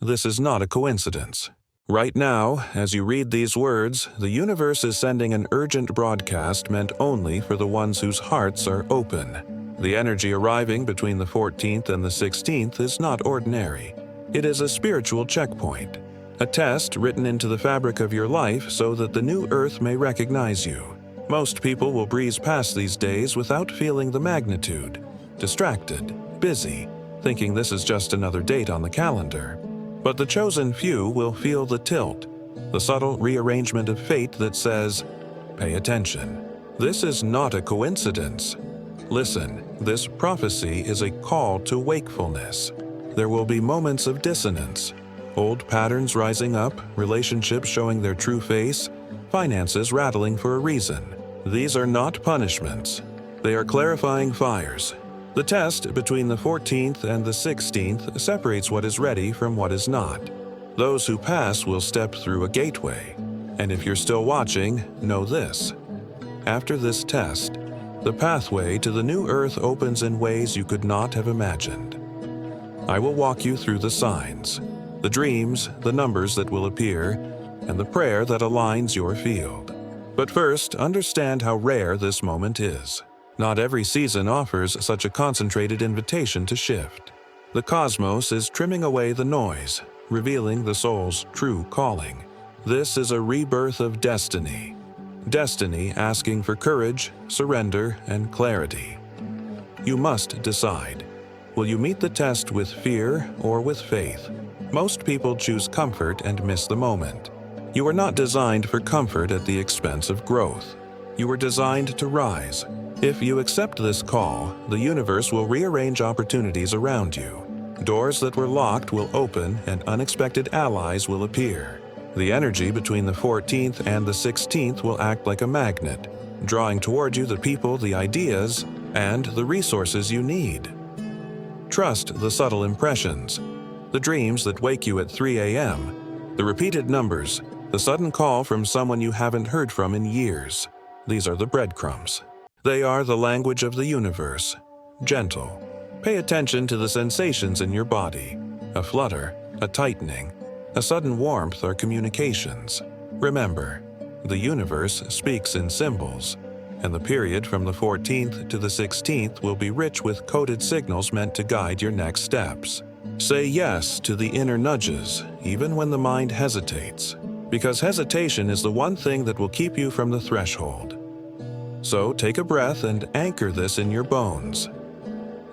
This is not a coincidence. Right now, as you read these words, the universe is sending an urgent broadcast meant only for the ones whose hearts are open. The energy arriving between the 14th and the 16th is not ordinary. It is a spiritual checkpoint, a test written into the fabric of your life so that the new earth may recognize you. Most people will breeze past these days without feeling the magnitude, distracted, busy, thinking this is just another date on the calendar. But the chosen few will feel the tilt, the subtle rearrangement of fate that says, "Pay attention. This is not a coincidence. Listen, this prophecy is a call to wakefulness. There will be moments of dissonance, old patterns rising up, relationships showing their true face, finances rattling for a reason. These are not punishments. They are clarifying fires. The test between the 14th and the 16th separates what is ready from what is not. Those who pass will step through a gateway. And if you're still watching, know this. After this test, the pathway to the new earth opens in ways you could not have imagined. I will walk you through the signs, the dreams, the numbers that will appear, and the prayer that aligns your field. But first, understand how rare this moment is. Not every season offers such a concentrated invitation to shift. The cosmos is trimming away the noise, revealing the soul's true calling. This is a rebirth of destiny. Destiny asking for courage, surrender, and clarity. You must decide. Will you meet the test with fear or with faith? Most people choose comfort and miss the moment. You are not designed for comfort at the expense of growth. You were designed to rise. If you accept this call, the universe will rearrange opportunities around you. Doors that were locked will open and unexpected allies will appear. The energy between the 14th and the 16th will act like a magnet, drawing toward you the people, the ideas, and the resources you need. Trust the subtle impressions, the dreams that wake you at 3 a.m., the repeated numbers, the sudden call from someone you haven't heard from in years. These are the breadcrumbs. They are the language of the universe, gentle. Pay attention to the sensations in your body. A flutter, a tightening, a sudden warmth are communications. Remember, the universe speaks in symbols, and the period from the 14th to the 16th will be rich with coded signals meant to guide your next steps. Say yes to the inner nudges, even when the mind hesitates, because hesitation is the one thing that will keep you from the threshold. So take a breath and anchor this in your bones.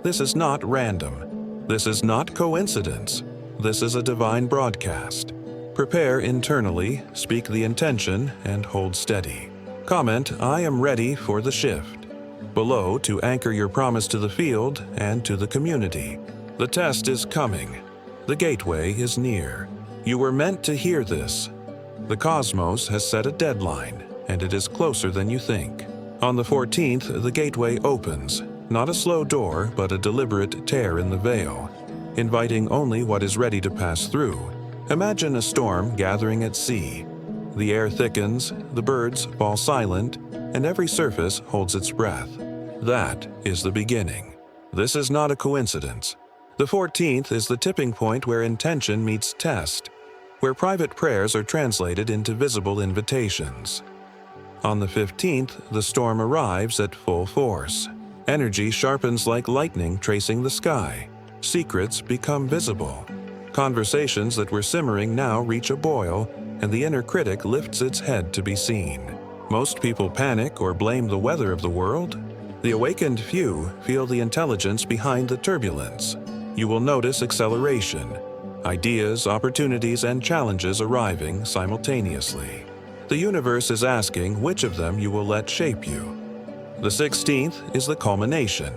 This is not random. This is not coincidence. This is a divine broadcast. Prepare internally, speak the intention, and hold steady. Comment, "I am ready for the shift," below to anchor your promise to the field and to the community. The test is coming. The gateway is near. You were meant to hear this. The cosmos has set a deadline, and it is closer than you think. On the 14th, the gateway opens, not a slow door, but a deliberate tear in the veil, inviting only what is ready to pass through. Imagine a storm gathering at sea. The air thickens, the birds fall silent, and every surface holds its breath. That is the beginning. This is not a coincidence. The 14th is the tipping point where intention meets test, where private prayers are translated into visible invitations. On the 15th, the storm arrives at full force. Energy sharpens like lightning tracing the sky. Secrets become visible. Conversations that were simmering now reach a boil, and the inner critic lifts its head to be seen. Most people panic or blame the weather of the world. The awakened few feel the intelligence behind the turbulence. You will notice acceleration, ideas, opportunities, and challenges arriving simultaneously. The universe is asking which of them you will let shape you. The 16th is the culmination,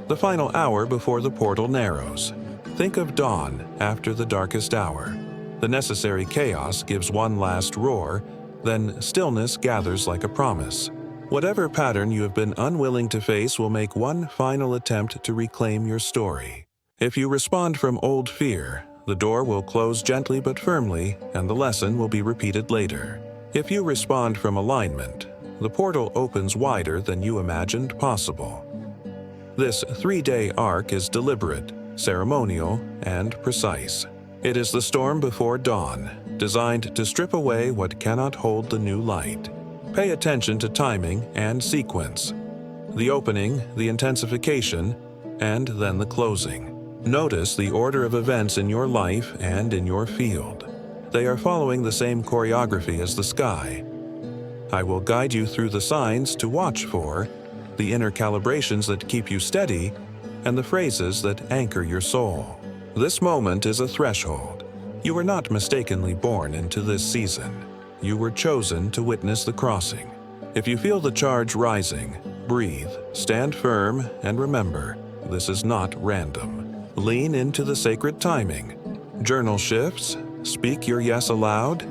the final hour before the portal narrows. Think of dawn after the darkest hour. The necessary chaos gives one last roar, then stillness gathers like a promise. Whatever pattern you have been unwilling to face will make one final attempt to reclaim your story. If you respond from old fear, the door will close gently but firmly, and the lesson will be repeated later. If you respond from alignment, the portal opens wider than you imagined possible. This 3-day arc is deliberate, ceremonial, and precise. It is the storm before dawn, designed to strip away what cannot hold the new light. Pay attention to timing and sequence. The opening, the intensification, and then the closing. Notice the order of events in your life and in your field. They are following the same choreography as the sky. I will guide you through the signs to watch for, the inner calibrations that keep you steady, and the phrases that anchor your soul. This moment is a threshold. You were not mistakenly born into this season. You were chosen to witness the crossing. If you feel the charge rising, breathe, stand firm, and remember, this is not random. Lean into the sacred timing. Journal shifts, speak your yes aloud,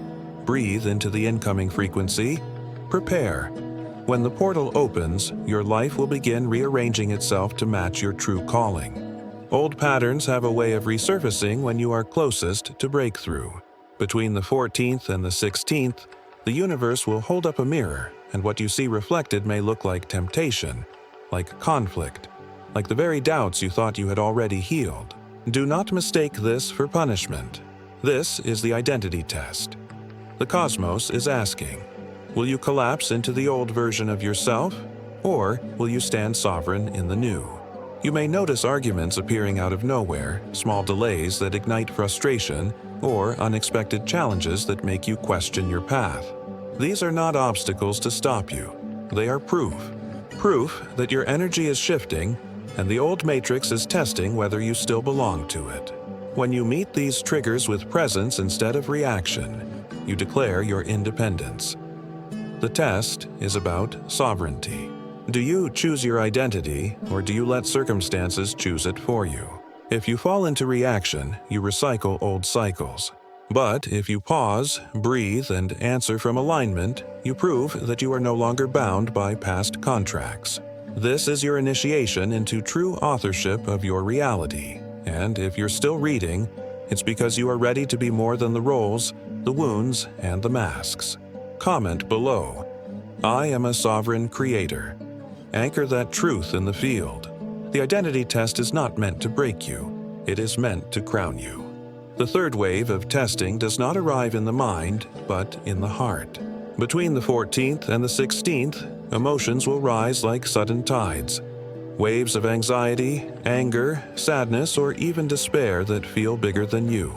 breathe into the incoming frequency, prepare. When the portal opens, your life will begin rearranging itself to match your true calling. Old patterns have a way of resurfacing when you are closest to breakthrough. Between the 14th and the 16th, the universe will hold up a mirror, and what you see reflected may look like temptation, like conflict, like the very doubts you thought you had already healed. Do not mistake this for punishment. This is the identity test. The cosmos is asking, will you collapse into the old version of yourself, or will you stand sovereign in the new? You may notice arguments appearing out of nowhere, small delays that ignite frustration, or unexpected challenges that make you question your path. These are not obstacles to stop you. They are proof. Proof that your energy is shifting, and the old matrix is testing whether you still belong to it. When you meet these triggers with presence instead of reaction, you declare your independence. The test is about sovereignty. Do you choose your identity, or do you let circumstances choose it for you? If you fall into reaction, you recycle old cycles. But if you pause, breathe, and answer from alignment, you prove that you are no longer bound by past contracts. This is your initiation into true authorship of your reality, and if you're still reading, it's because you are ready to be more than the roles, the wounds, and the masks. Comment below. I am a sovereign creator. Anchor that truth in the field. The identity test is not meant to break you. It is meant to crown you. The third wave of testing does not arrive in the mind, but in the heart. Between the 14th and the 16th, emotions will rise like sudden tides. Waves of anxiety, anger, sadness, or even despair that feel bigger than you.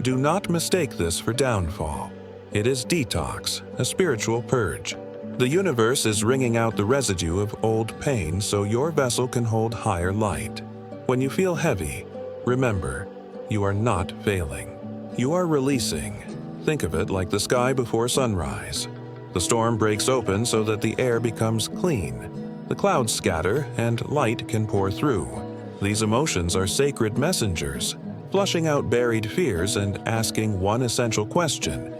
Do not mistake this for downfall. It is detox, a spiritual purge. The universe is wringing out the residue of old pain so your vessel can hold higher light. When you feel heavy, remember, you are not failing. You are releasing. Think of it like the sky before sunrise. The storm breaks open so that the air becomes clean. The clouds scatter and light can pour through. These emotions are sacred messengers, flushing out buried fears and asking one essential question.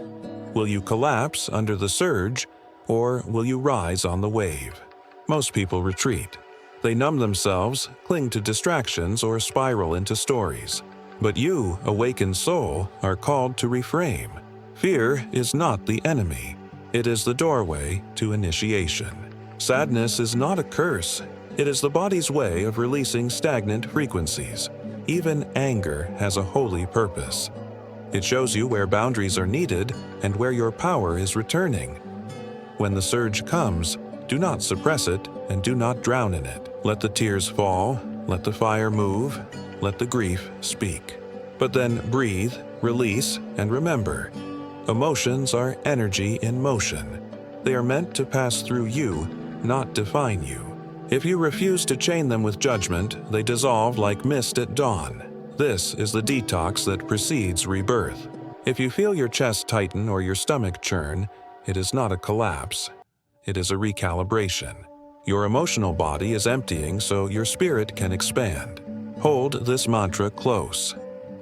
Will you collapse under the surge, or will you rise on the wave? Most people retreat. They numb themselves, cling to distractions, or spiral into stories. But you, awakened soul, are called to reframe. Fear is not the enemy. It is the doorway to initiation. Sadness is not a curse. It is the body's way of releasing stagnant frequencies. Even anger has a holy purpose. It shows you where boundaries are needed and where your power is returning. When the surge comes, do not suppress it and do not drown in it. Let the tears fall, let the fire move, let the grief speak. But then breathe, release, and remember. Emotions are energy in motion. They are meant to pass through you, not define you. If you refuse to chain them with judgment, they dissolve like mist at dawn. This is the detox that precedes rebirth. If you feel your chest tighten or your stomach churn, it is not a collapse. It is a recalibration. Your emotional body is emptying so your spirit can expand. Hold this mantra close.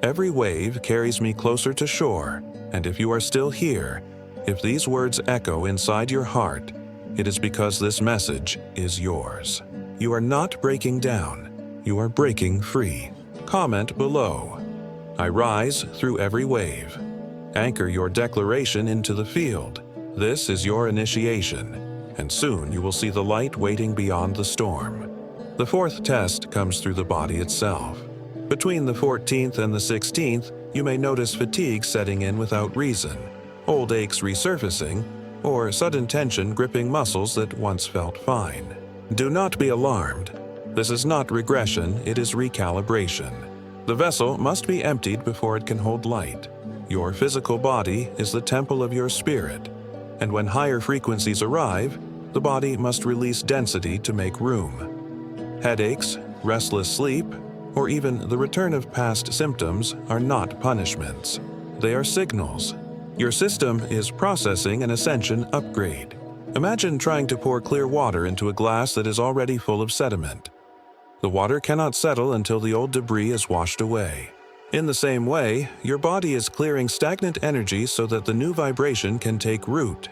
Every wave carries me closer to shore, and if you are still here, if these words echo inside your heart, it is because this message is yours. You are not breaking down. You are breaking free. Comment below. I rise through every wave. Anchor your declaration into the field. This is your initiation, and soon you will see the light waiting beyond the storm. The fourth test comes through the body itself. Between the 14th and the 16th, You may notice fatigue setting in without reason, old aches resurfacing, or sudden tension gripping muscles that once felt fine. Do not be alarmed. This is not regression, it is recalibration. The vessel must be emptied before it can hold light. Your physical body is the temple of your spirit, and when higher frequencies arrive, the body must release density to make room. Headaches, restless sleep, or even the return of past symptoms are not punishments. They are signals. Your system is processing an ascension upgrade. Imagine trying to pour clear water into a glass that is already full of sediment. The water cannot settle until the old debris is washed away. In the same way, your body is clearing stagnant energy so that the new vibration can take root.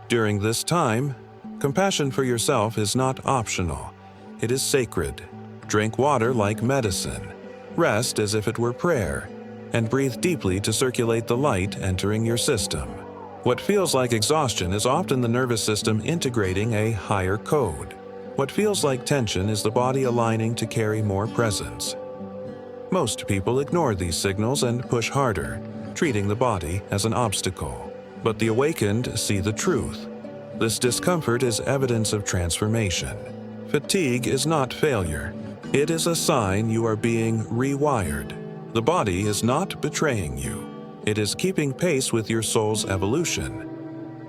During this time, compassion for yourself is not optional. It is sacred. Drink water like medicine. Rest as if it were prayer. And breathe deeply to circulate the light entering your system. What feels like exhaustion is often the nervous system integrating a higher code. What feels like tension is the body aligning to carry more presence. Most people ignore these signals and push harder, treating the body as an obstacle. But the awakened see the truth. This discomfort is evidence of transformation. Fatigue is not failure. It is a sign you are being rewired. The body is not betraying you. It is keeping pace with your soul's evolution.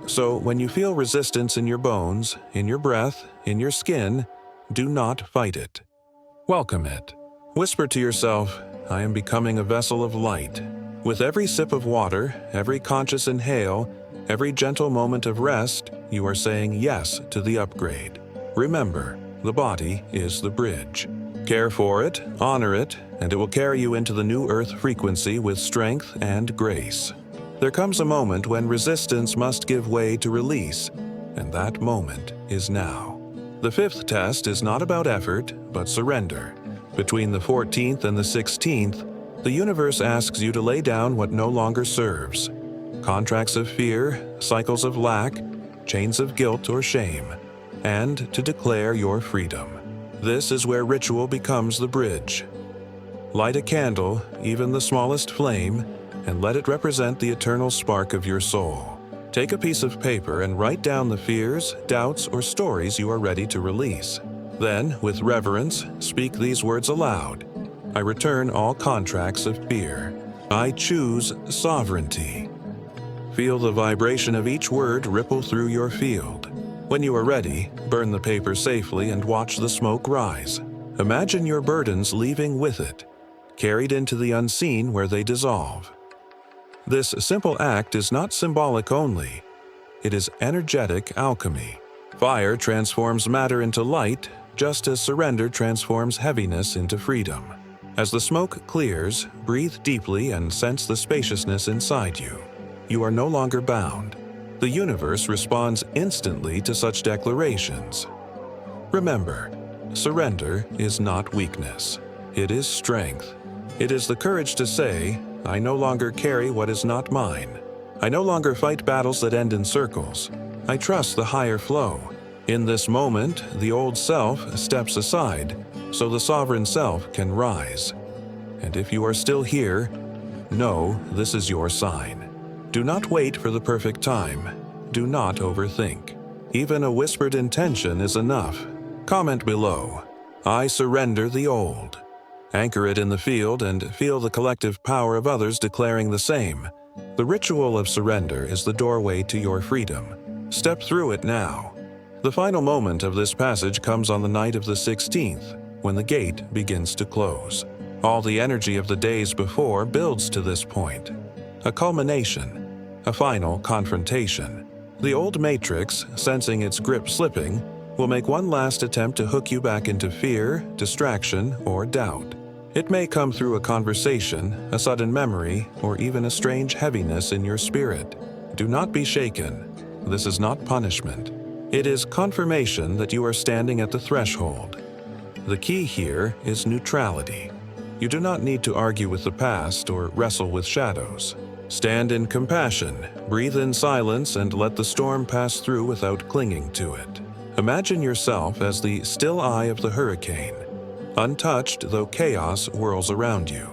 So when you feel resistance in your bones, in your breath, in your skin, do not fight it. Welcome it. Whisper to yourself, I am becoming a vessel of light. With every sip of water, every conscious inhale, every gentle moment of rest, you are saying yes to the upgrade. Remember, the body is the bridge. Care for it, honor it, and it will carry you into the new earth frequency with strength and grace. There comes a moment when resistance must give way to release, and that moment is now. The fifth test is not about effort, but surrender. Between the 14th and the 16th, the universe asks you to lay down what no longer serves. Contracts of fear, cycles of lack, chains of guilt or shame, and to declare your freedom. This is where ritual becomes the bridge. Light a candle, even the smallest flame, and let it represent the eternal spark of your soul. Take a piece of paper and write down the fears, doubts, or stories you are ready to release. Then, with reverence, speak these words aloud. I return all contracts of fear. I choose sovereignty. Feel the vibration of each word ripple through your field. When you are ready, burn the paper safely and watch the smoke rise. Imagine your burdens leaving with it, carried into the unseen where they dissolve. This simple act is not symbolic only. It is energetic alchemy. Fire transforms matter into light, just as surrender transforms heaviness into freedom. As the smoke clears, breathe deeply and sense the spaciousness inside you. You are no longer bound. The universe responds instantly to such declarations. Remember, surrender is not weakness. It is strength. It is the courage to say, I no longer carry what is not mine. I no longer fight battles that end in circles. I trust the higher flow. In this moment, the old self steps aside, so the sovereign self can rise. And if you are still here, know this is your sign. Do not wait for the perfect time. Do not overthink. Even a whispered intention is enough. Comment below, I surrender the old. Anchor it in the field and feel the collective power of others declaring the same. The ritual of surrender is the doorway to your freedom. Step through it now. The final moment of this passage comes on the night of the 16th, when the gate begins to close. All the energy of the days before builds to this point. A culmination, a final confrontation. The old matrix, sensing its grip slipping, will make one last attempt to hook you back into fear, distraction, or doubt. It may come through a conversation, a sudden memory, or even a strange heaviness in your spirit. Do not be shaken. This is not punishment. It is confirmation that you are standing at the threshold. The key here is neutrality. You do not need to argue with the past or wrestle with shadows. Stand in compassion, breathe in silence, and let the storm pass through without clinging to it. Imagine yourself as the still eye of the hurricane, untouched though chaos whirls around you.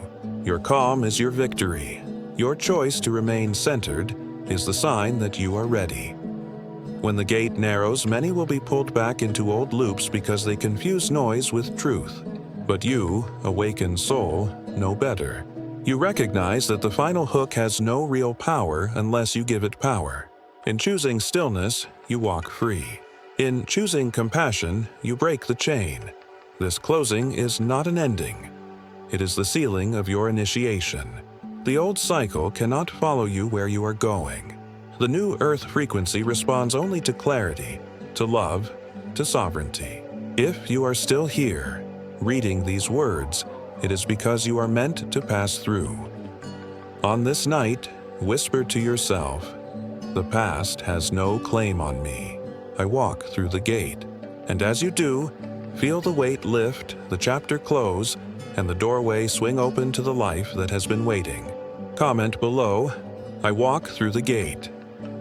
Your calm is your victory. Your choice to remain centered is the sign that you are ready. When the gate narrows, many will be pulled back into old loops because they confuse noise with truth. But you, awakened soul, know better. You recognize that the final hook has no real power unless you give it power. In choosing stillness, you walk free. In choosing compassion, you break the chain. This closing is not an ending. It is the sealing of your initiation. The old cycle cannot follow you where you are going. The new earth frequency responds only to clarity, to love, to sovereignty. If you are still here, reading these words, it is because you are meant to pass through. On this night, whisper to yourself, "The past has no claim on me. I walk through the gate." And as you do, feel the weight lift, the chapter close, and the doorway swing open to the life that has been waiting. Comment below, "I walk through the gate."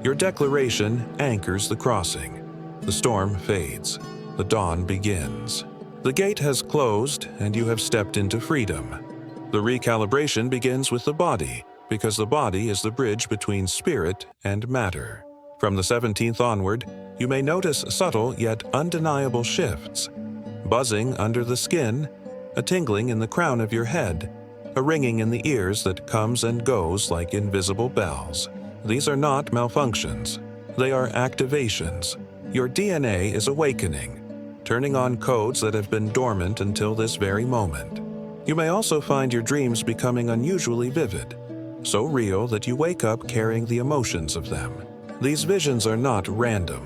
Your declaration anchors the crossing. The storm fades. The dawn begins. The gate has closed, and you have stepped into freedom. The recalibration begins with the body, because the body is the bridge between spirit and matter. From the 17th onward, you may notice subtle yet undeniable shifts. Buzzing under the skin, a tingling in the crown of your head, a ringing in the ears that comes and goes like invisible bells. These are not malfunctions. They are activations. Your DNA is awakening, turning on codes that have been dormant until this very moment. You may also find your dreams becoming unusually vivid, so real that you wake up carrying the emotions of them. These visions are not random.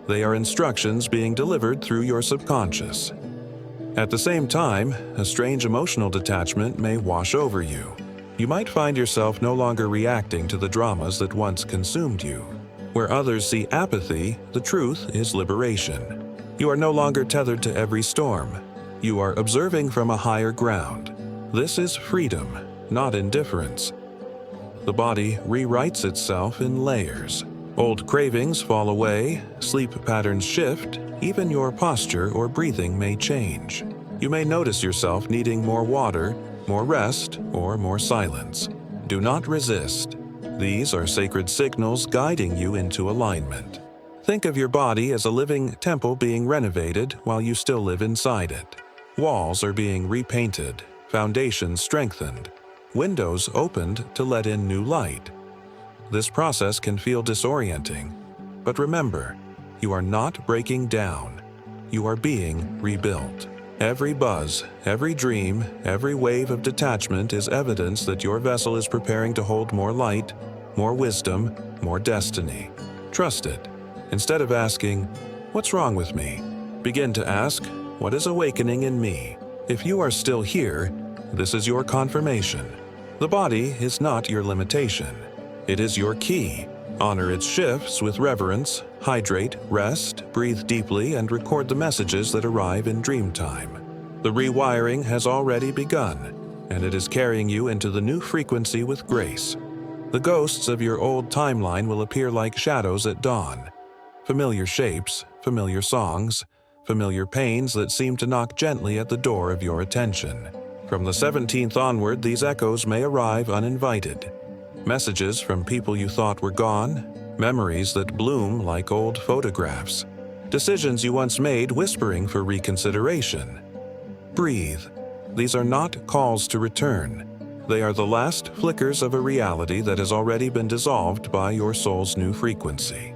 They are instructions being delivered through your subconscious. At the same time, a strange emotional detachment may wash over you. You might find yourself no longer reacting to the dramas that once consumed you. Where others see apathy, the truth is liberation. You are no longer tethered to every storm. You are observing from a higher ground. This is freedom, not indifference. The body rewrites itself in layers. Old cravings fall away, sleep patterns shift, even your posture or breathing may change. You may notice yourself needing more water, more rest, or more silence. Do not resist. These are sacred signals guiding you into alignment. Think of your body as a living temple being renovated while you still live inside it. Walls are being repainted, foundations strengthened, windows opened to let in new light. This process can feel disorienting, but remember, you are not breaking down. You are being rebuilt. Every buzz, every dream, every wave of detachment is evidence that your vessel is preparing to hold more light, more wisdom, more destiny. Trust it. Instead of asking, "What's wrong with me?" begin to ask, "What is awakening in me?" If you are still here, this is your confirmation. The body is not your limitation. It is your key. Honor its shifts with reverence, hydrate, rest, breathe deeply, and record the messages that arrive in dream time. The rewiring has already begun, and it is carrying you into the new frequency with grace. The ghosts of your old timeline will appear like shadows at dawn. Familiar shapes, familiar songs, familiar pains that seem to knock gently at the door of your attention. From the 17th onward, these echoes may arrive uninvited. Messages from people you thought were gone, memories that bloom like old photographs, decisions you once made whispering for reconsideration. Breathe. These are not calls to return. They are the last flickers of a reality that has already been dissolved by your soul's new frequency.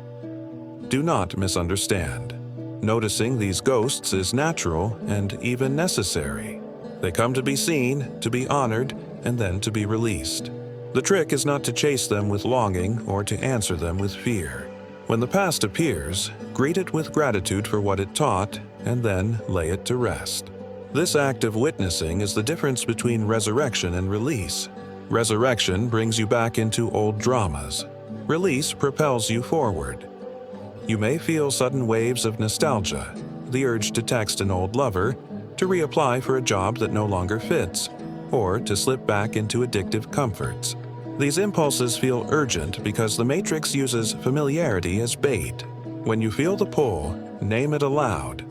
Do not misunderstand. Noticing these ghosts is natural and even necessary. They come to be seen, to be honored, and then to be released. The trick is not to chase them with longing or to answer them with fear. When the past appears, greet it with gratitude for what it taught, and then lay it to rest. This act of witnessing is the difference between resurrection and release. Resurrection brings you back into old dramas. Release propels you forward. You may feel sudden waves of nostalgia, the urge to text an old lover, to reapply for a job that no longer fits, or to slip back into addictive comforts. These impulses feel urgent because the Matrix uses familiarity as bait. When you feel the pull, name it aloud.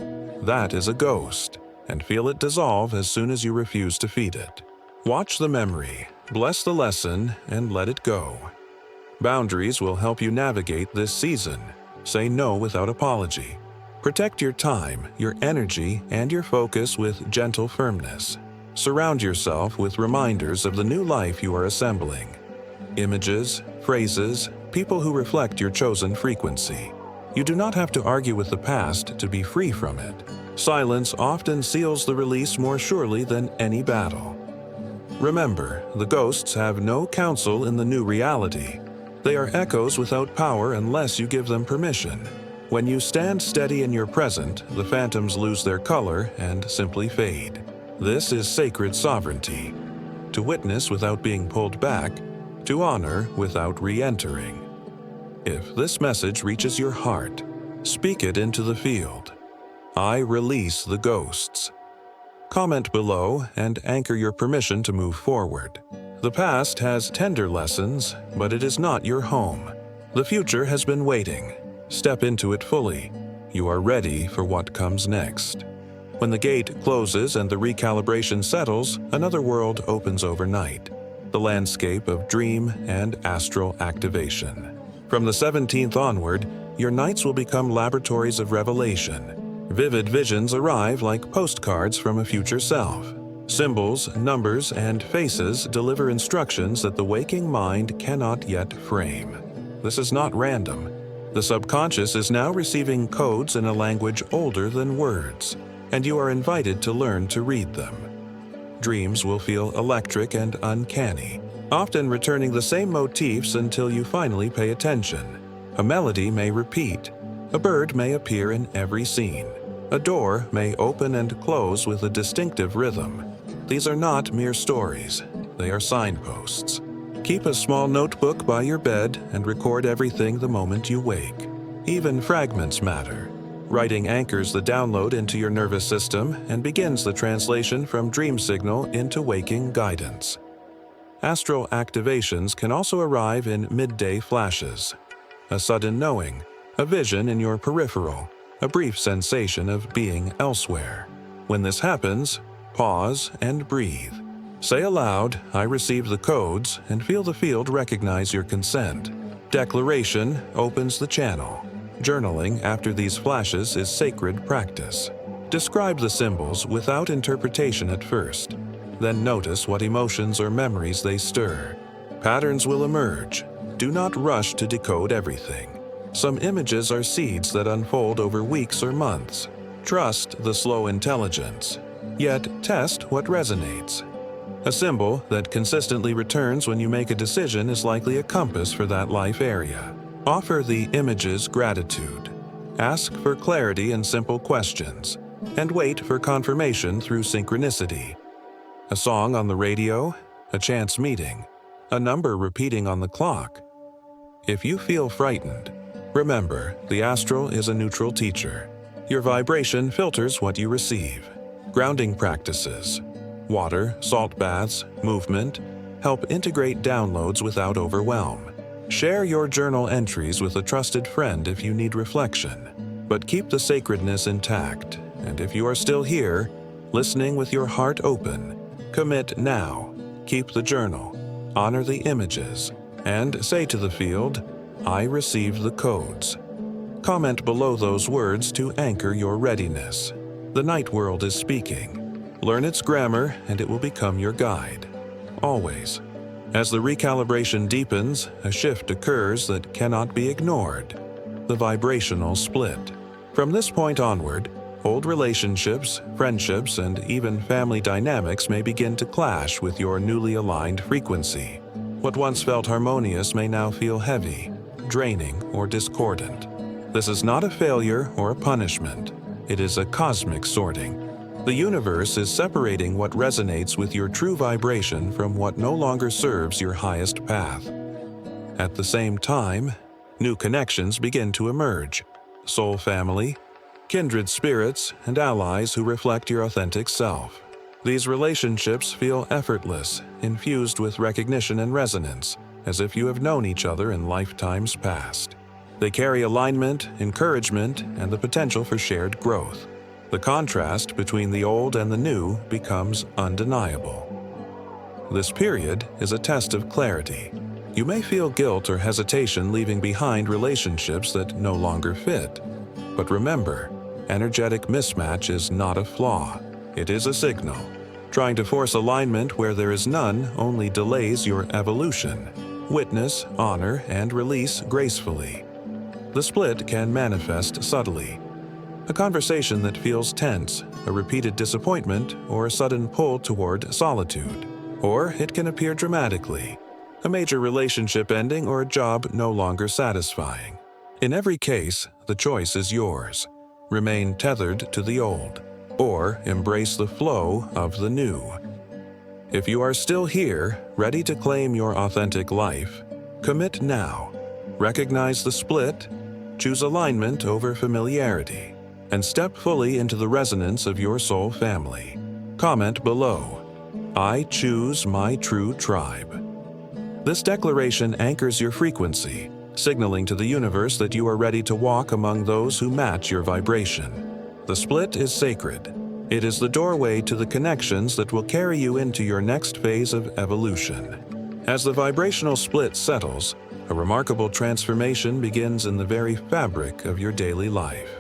That is a ghost, and feel it dissolve as soon as you refuse to feed it. Watch the memory, Bless the lesson and let it go. Boundaries will help you navigate this season. Say no without apology. Protect your time, your energy, and your focus with gentle firmness. Surround yourself with reminders of the new life you are assembling. Images, phrases, people who reflect your chosen frequency. You do not have to argue with the past to be free from it. Silence often seals the release more surely than any battle. Remember, the ghosts have no counsel in the new reality. They are echoes without power unless you give them permission. When you stand steady in your present, the phantoms lose their color and simply fade. This is sacred sovereignty. To witness without being pulled back, to honor without re-entering. If this message reaches your heart, speak it into the field. I release the ghosts. Comment below and anchor your permission to move forward. The past has tender lessons, but it is not your home. The future has been waiting. Step into it fully. You are ready for what comes next. When the gate closes and the recalibration settles, another world opens overnight. The landscape of dream and astral activation. From the 17th onward, your nights will become laboratories of revelation. Vivid visions arrive like postcards from a future self. Symbols, numbers, and faces deliver instructions that the waking mind cannot yet frame. This is not random. The subconscious is now receiving codes in a language older than words, and you are invited to learn to read them. Dreams will feel electric and uncanny, often returning the same motifs until you finally pay attention. A melody may repeat. A bird may appear in every scene. A door may open and close with a distinctive rhythm. These are not mere stories. They are signposts. Keep a small notebook by your bed and record everything the moment you wake. Even fragments matter. Writing anchors the download into your nervous system and begins the translation from dream signal into waking guidance. Astral activations can also arrive in midday flashes. A sudden knowing, a vision in your peripheral, a brief sensation of being elsewhere. When this happens, pause and breathe. Say aloud, I receive the codes, and feel the field recognize your consent. Declaration opens the channel. Journaling after these flashes is sacred practice. Describe the symbols without interpretation at first. Then notice what emotions or memories they stir. Patterns will emerge. Do not rush to decode everything. Some images are seeds that unfold over weeks or months. Trust the slow intelligence. Yet test what resonates. A symbol that consistently returns when you make a decision is likely a compass for that life area. Offer the images gratitude. Ask for clarity in simple questions, and wait for confirmation through synchronicity. A song on the radio, a chance meeting, a number repeating on the clock. If you feel frightened, remember, the astral is a neutral teacher. Your vibration filters what you receive. Grounding practices, water, salt baths, movement, help integrate downloads without overwhelm. Share your journal entries with a trusted friend if you need reflection, but keep the sacredness intact. And if you are still here, listening with your heart open, commit now. Keep the journal, honor the images, and say to the field, I receive the codes. Comment below those words to anchor your readiness. The night world is speaking. Learn its grammar and it will become your guide. Always. As the recalibration deepens, a shift occurs that cannot be ignored. The vibrational split. From this point onward, old relationships, friendships, and even family dynamics may begin to clash with your newly aligned frequency. What once felt harmonious may now feel heavy, draining, or discordant. This is not a failure or a punishment. It is a cosmic sorting. The universe is separating what resonates with your true vibration from what no longer serves your highest path. At the same time, new connections begin to emerge. Soul family, kindred spirits, and allies who reflect your authentic self. These relationships feel effortless, infused with recognition and resonance, as if you have known each other in lifetimes past. They carry alignment, encouragement, and the potential for shared growth. The contrast between the old and the new becomes undeniable. This period is a test of clarity. You may feel guilt or hesitation leaving behind relationships that no longer fit. But remember, energetic mismatch is not a flaw. It is a signal. Trying to force alignment where there is none only delays your evolution. Witness, honor, and release gracefully. The split can manifest subtly. A conversation that feels tense, a repeated disappointment, or a sudden pull toward solitude. Or it can appear dramatically, a major relationship ending or a job no longer satisfying. In every case, the choice is yours. Remain tethered to the old, or embrace the flow of the new. If you are still here, ready to claim your authentic life, commit now. Recognize the split, choose alignment over familiarity, and step fully into the resonance of your soul family. Comment below. I choose my true tribe. This declaration anchors your frequency, signaling to the universe that you are ready to walk among those who match your vibration. The split is sacred. It is the doorway to the connections that will carry you into your next phase of evolution. As the vibrational split settles, a remarkable transformation begins in the very fabric of your daily life.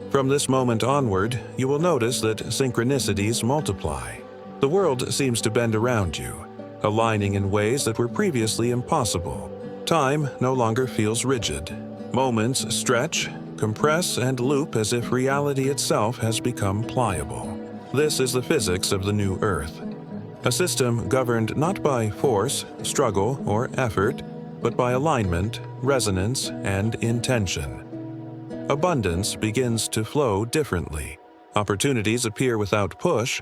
From this moment onward, you will notice that synchronicities multiply. The world seems to bend around you, aligning in ways that were previously impossible. Time no longer feels rigid. Moments stretch, compress, and loop as if reality itself has become pliable. This is the physics of the new Earth. A system governed not by force, struggle, or effort, but by alignment, resonance, and intention. Abundance begins to flow differently. Opportunities appear without push,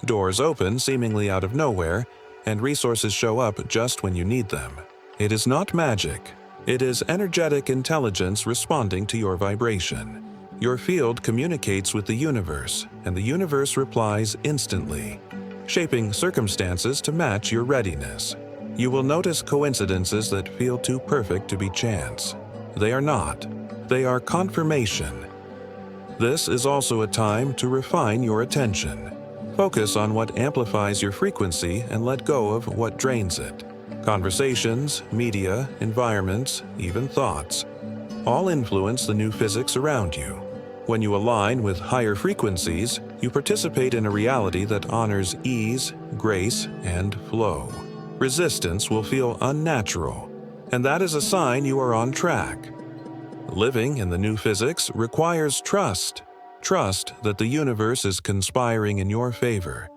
doors open seemingly out of nowhere, and resources show up just when you need them. It is not magic. It is energetic intelligence responding to your vibration. Your field communicates with the universe, and the universe replies instantly, shaping circumstances to match your readiness. You will notice coincidences that feel too perfect to be chance. They are not. They are confirmation. This is also a time to refine your attention. Focus on what amplifies your frequency and let go of what drains it. Conversations, media, environments, even thoughts, all influence the new physics around you. When you align with higher frequencies, you participate in a reality that honors ease, grace, and flow. Resistance will feel unnatural, and that is a sign you are on track. Living in the new physics requires trust. Trust that the universe is conspiring in your favor,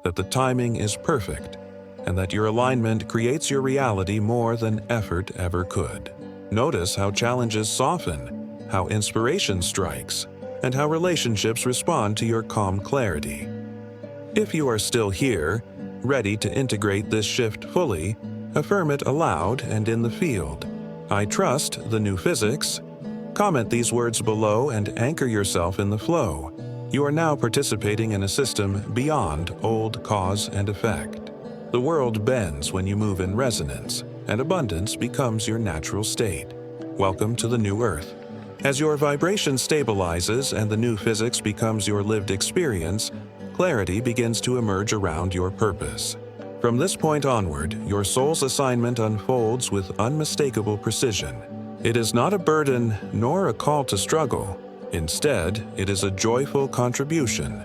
that the timing is perfect, and that your alignment creates your reality more than effort ever could. Notice how challenges soften, how inspiration strikes, and how relationships respond to your calm clarity. If you are still here, ready to integrate this shift fully, affirm it aloud and in the field. I trust the new physics. Comment these words below and anchor yourself in the flow. You are now participating in a system beyond old cause and effect. The world bends when you move in resonance, and abundance becomes your natural state. Welcome to the new Earth. As your vibration stabilizes and the new physics becomes your lived experience, clarity begins to emerge around your purpose. From this point onward, your soul's assignment unfolds with unmistakable precision. It is not a burden nor a call to struggle. Instead, it is a joyful contribution,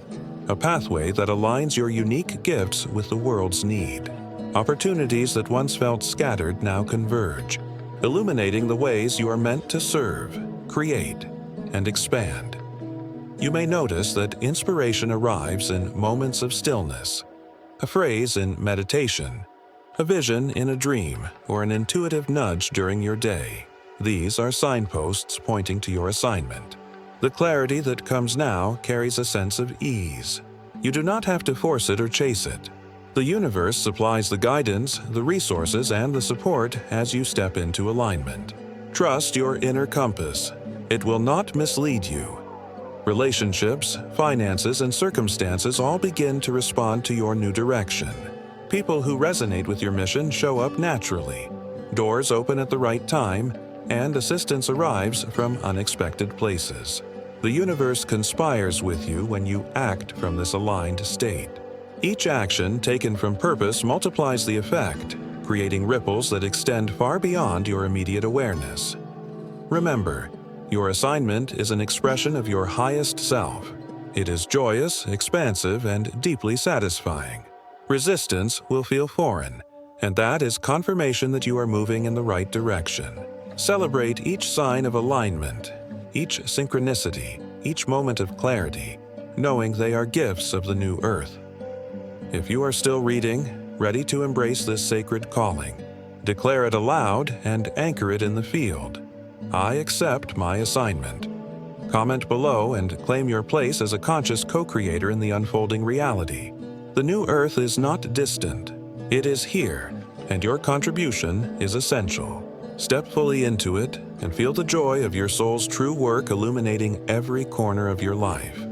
a pathway that aligns your unique gifts with the world's need. Opportunities that once felt scattered now converge, illuminating the ways you are meant to serve, create, and expand. You may notice that inspiration arrives in moments of stillness, a phrase in meditation, a vision in a dream, or an intuitive nudge during your day. These are signposts pointing to your assignment. The clarity that comes now carries a sense of ease. You do not have to force it or chase it. The universe supplies the guidance, the resources, and the support as you step into alignment. Trust your inner compass. It will not mislead you. Relationships, finances, and circumstances all begin to respond to your new direction. People who resonate with your mission show up naturally. Doors open at the right time, and assistance arrives from unexpected places. The universe conspires with you when you act from this aligned state. Each action taken from purpose multiplies the effect, creating ripples that extend far beyond your immediate awareness. Remember, your assignment is an expression of your highest self. It is joyous, expansive, and deeply satisfying. Resistance will feel foreign, and that is confirmation that you are moving in the right direction. Celebrate each sign of alignment, each synchronicity, each moment of clarity, knowing they are gifts of the new earth. If you are still reading, ready to embrace this sacred calling, declare it aloud and anchor it in the field. I accept my assignment. Comment below and claim your place as a conscious co-creator in the unfolding reality. The new earth is not distant. It is here, and your contribution is essential. Step fully into it and feel the joy of your soul's true work illuminating every corner of your life.